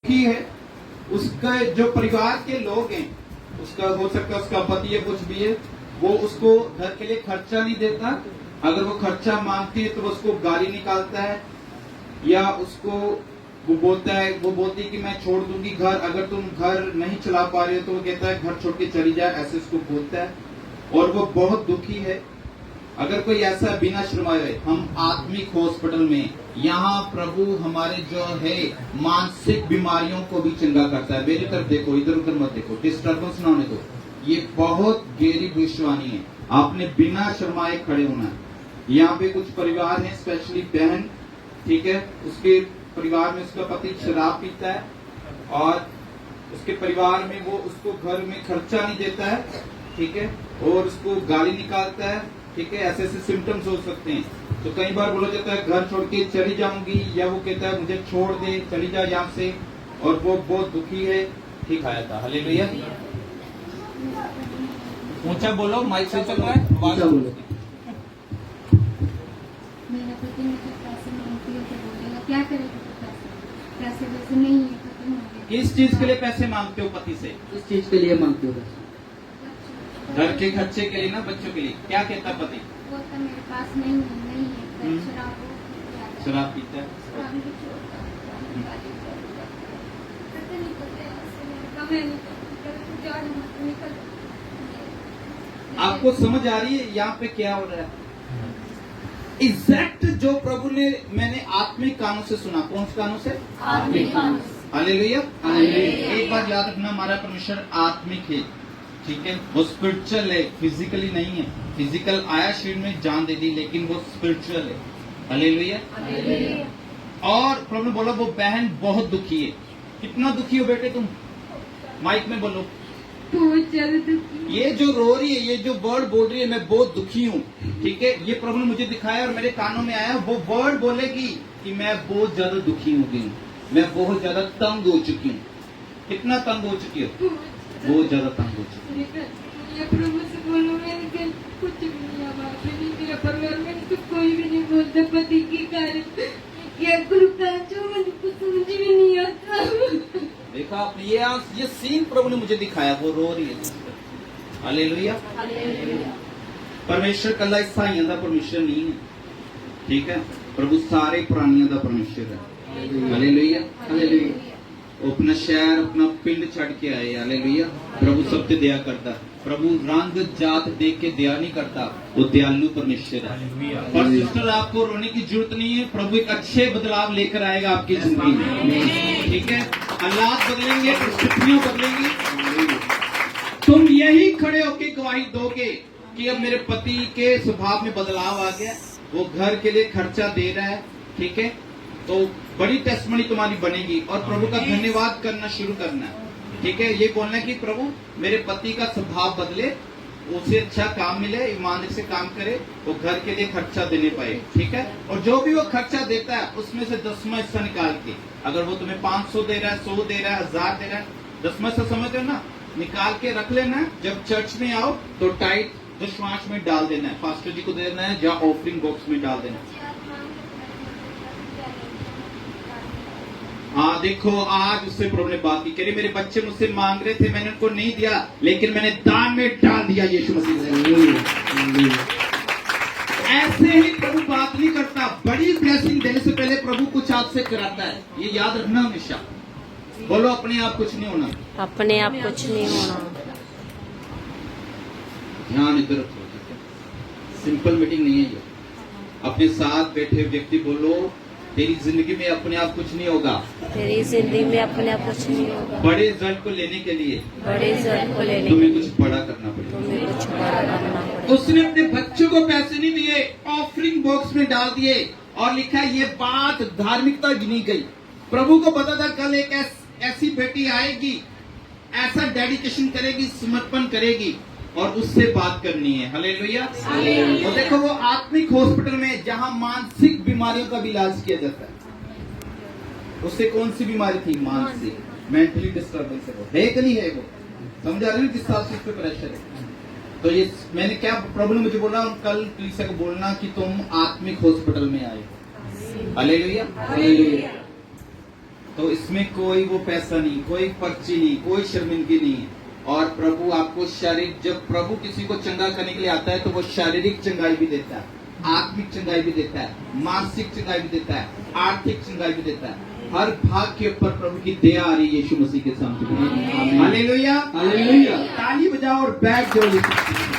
की है, उसका जो परिवार के लोग हैं, उसका हो सकता है उसका पति है, कुछ भी है, वो उसको घर के लिए खर्चा नहीं देता। अगर वो खर्चा मांगती है तो वो उसको गाली निकालता है, या उसको वो बोलता है, वो बोलती है कि मैं छोड़ दूंगी घर, अगर तुम घर नहीं चला पा रहे हो तो वो कहता है घर छोड़ के चली जाए, ऐसे उसको बोलता है और वो बहुत दुखी है। अगर कोई ऐसा बिना शर्माए, हम आत्मिक हॉस्पिटल में, यहाँ प्रभु हमारे जो है मानसिक बीमारियों को भी चंगा करता है। मेरी तरफ देखो, इधर उधर मत देखो, डिस्टर्बेंस ना होने दो। ये बहुत गहरी भविष्यवाणी है, आपने बिना शर्माए खड़े होना है। यहाँ पे कुछ परिवार है, स्पेशली बहन, ठीक है, उसके परिवार में उसका पति शराब पीता है और उसके परिवार में वो उसको घर में खर्चा नहीं देता है, ठीक है, और उसको गाली निकालता है, ठीक है। ऐसे ऐसे सिम्टम्स हो सकते हैं। तो कई बार बोला जाता है घर छोड़ के चली जाऊंगी, या वो कहता है मुझे छोड़ दे, चली जा यहाँ से, और वो बहुत दुखी है। ठीक आया था, हालेलुया। ऊंचा बोलो, माइक से चल रहा है, ऊंचा बोलो। मेरा पति मुझे पैसे मांगती है तो बोलेगा क्या करेगा, पैसे वैसे नहीं है, खत्म हो गए। किस चीज के लिए पैसे मांगते हो पति से? किस चीज के लिए मांगते हो पैसे? घर के खर्चे के लिए ना, बच्चों के लिए। क्या कहता पति? वो तो मेरे पास नहीं है, शराब पीता है। शराब भी छोड़ता है, गाली देता है। पता नहीं करते ऐसे मेरे का, मैं नहीं करती, जान मत निकल। आपको समझ आ रही है यहाँ पे क्या हो रहा है? एग्जैक्ट जो प्रभु ने, मैंने आत्मिक कानों से सुना। कौन से कानों से? आत्मिक कानों। हालेलुया। हालेलुया। एक बात याद रखना, हमारा परमेश्वर आत्मिक है, ठीक है, वो स्पिरिचुअल है, फिजिकली नहीं है। फिजिकल आया शरीर में जान दे दी, लेकिन वो स्पिरिचुअल है। हालेलुया। और प्रभु ने बोला वो बहन बहुत दुखी है। कितना दुखी हो बेटे तुम? माइक में बोलो। बहुत ज्यादा दुखी। ये जो रो रही है, ये जो वर्ड बोल रही है, मैं बहुत दुखी हूँ, ठीक है, ये प्रभु ने मुझे दिखाया और मेरे कानों में आया। वो वर्ड बोलेगी कि मैं बहुत ज्यादा दुखी हो गई हूँ, मैं बहुत ज्यादा तंग हो चुकी हूँ। कितना तंग हो चुकी हो? बहुत ज्यादा तंग हो चुकी हूँ। ये प्रभु से बोलो, मेरे घर कुछ भी नहीं है, बाप भी नहीं, मेरा परिवार में तो कोई भी नहीं बोलता। पति के कारण क्या करूँ, जो मुझे कुछ समझ भी नहीं आता। देखा आपने, ये सीन प्रभु ने मुझे दिखाया, वो रो रही है। हालेलुया। परमेश्वर कल्ला ईसाइयां दा परमेश्वर नहीं है, ठीक है, प्रभु सारे प्राणियों दा परमेश्वर है। हालेलुया। वो अपना शहर, अपना पिंड छड़ के आए। हालेलुया। प्रभु सबसे दया करता, प्रभु रंग जात देख के दया नहीं करता, वो दयालु परमेश्वर है। और सिस्टर, आपको रोने की जरूरत नहीं है, प्रभु एक अच्छे बदलाव लेकर आएगा आपकी जिंदगी में, ठीक है। हालात बदलेंगे, परिस्थितियां बदलेंगी, तुम यही खड़े होके गवाही दोगे कि अब मेरे पति के स्वभाव में बदलाव आ गया, वो घर के लिए खर्चा दे रहा है, ठीक है। तो बड़ी टेस्टमनी तुम्हारी बनेगी और प्रभु का धन्यवाद करना शुरू करना है, ठीक है। ये बोलना है कि प्रभु मेरे पति का स्वभाव बदले, उसे अच्छा काम मिले, ईमानदारी से काम करे, वो घर के लिए खर्चा देने पाए, ठीक है। और जो भी वो खर्चा देता है उसमें से 10वां हिस्सा निकाल के, अगर वो तुम्हें 500 दे रहा है, 100 दे रहा है, 1000 दे रहा है, 10वां हिस्सा समझते हो ना, निकाल के रख लेना है। जब चर्च में आओ तो टाइट दशवांश में डाल देना है, पास्टर जी को देना है, या ऑफरिंग बॉक्स में डाल देना है। हाँ देखो, आज उससे प्रभु ने बात की, कह रही मेरे बच्चे मुझसे मांग रहे थे, मैंने उनको नहीं दिया, लेकिन मैंने दान में डाल दिया यीशु मसीह ने। ऐसे ही प्रभु बात नहीं करता, बड़ी ब्लेसिंग देने से पहले प्रभु कुछ आपसे कराता है, ये याद रखना हमेशा। बोलो, अपने आप कुछ नहीं होना, अपने आप कुछ नहीं होना। ध्यान इधर रखो, सिंपल मीटिंग नहीं है ये। अपने साथ बैठे व्यक्ति बोलो, तेरी जिंदगी में अपने आप कुछ नहीं होगा, तेरी जिंदगी में अपने आप कुछ नहीं होगा। बड़े रिजल्ट को लेने के लिए, बड़े रिजल्ट को लेने तुम्हें कुछ बड़ा करना पड़ेगा। तुम्हें कुछ बड़ा करना पड़ेगा। उसने अपने बच्चों को पैसे नहीं दिए, ऑफरिंग बॉक्स में डाल दिए, और लिखा है ये बात धार्मिकता गिनी गई। प्रभु को पता था कल एक ऐसी बेटी आएगी, ऐसा डेडिकेशन करेगी, समर्पण करेगी, और उससे बात करनी है। हालेलुया। और देखो, वो आत्मिक हॉस्पिटल में जहां मानसिक बीमारियों का भी इलाज किया जाता है। उससे कौन सी बीमारी थी? मानसिक, मेंटली डिस्टर्बेंस है कि नहीं है? वो समझ आ रही है, जिस साल से इस पे प्रेशर है। तो ये मैंने क्या, प्रभु ने मुझे बोला कल कलीसिया को बोलना कि तुम आत्मिक हॉस्पिटल में आए। हालेलुया। तो इसमें कोई वो पैसा नहीं, कोई पर्ची नहीं, कोई शर्मिंदगी नहीं है। और प्रभु आपको शारीरिक, जब प्रभु किसी को चंगा करने के लिए आता है तो वो शारीरिक चंगाई भी देता है, आत्मिक चंगाई भी देता है, मानसिक चंगाई भी देता है, आर्थिक चंगाई भी देता है। हर भाग के ऊपर प्रभु की दया आ रही है यीशु मसीह के सामने। Hallelujah, hallelujah. ताली बजाओ और बैठ जाओ।